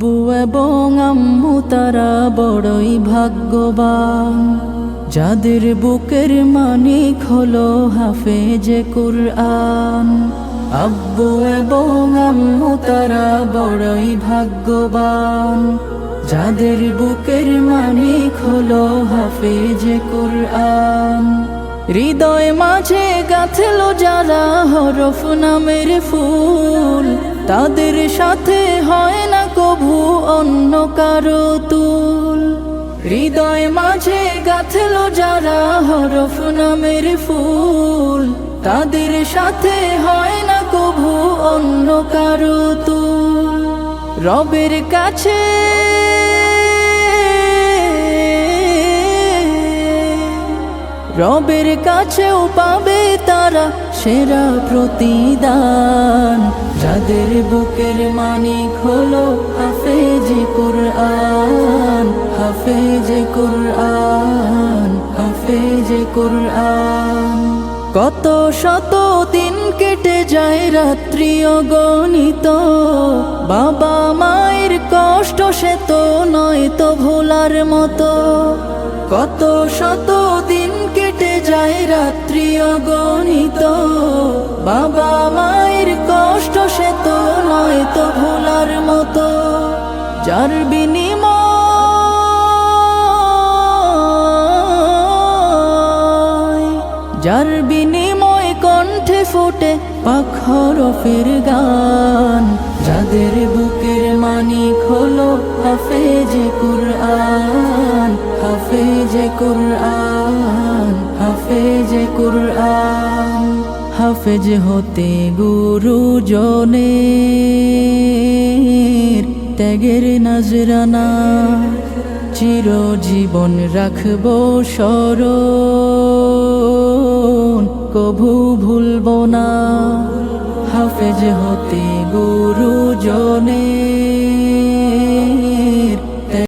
আব্বু এবং আম্মু তারা বড়ই ভাগ্যবান, যাদের বুকের মানিক হলো হাফেজে কুরআন। আব্বু এবং আম্মু তারা বড়ই ভাগ্যবান, যাদের বুকের মানিক হলো হাফেজে কুরআন। হৃদয় মাঝে গাঁথলো যারা হরফ নামের ফুল, তাদের সাথে হয় না কভু অন্য কারো তুল। হৃদয় মাঝে গাঁথলো যারা হরফ নামের ফুল, তাদের সাথে হয় না কভু অন্য কারো তুল। রবের কাছে রবের কাছেও পাবে তারা সেরা প্রতিদান, যাদের বুকের মানিক হলো হাফেজে কুরআন, হাফেজে কুরআন, হাফেজে কুরআন। কত শত দিন কেটে যায় রাত্রি অগণিত, বাবা মায়ের কষ্ট সে তো নয় তো ভোলার মতো। কত শত দিন কেটে যায় রাত্রি অগণিত, বাবা মায়ের কষ্ট সে তো নয় তো ভোলার মতো। যার বিনিময় কণ্ঠে ফোটে পাক হরফের গান, যাদের বুকের মানিক হলো হাফেজে কুরআন, হাফেজে কুরআন, হাফেজে কুরআন। হাফেজ হতে গুরুজনের ত্যাগের নজরানা, চিরজীবন রাখবো স্মরণ, কভু ভুলব না। হাফেজ হতে গুরুজনের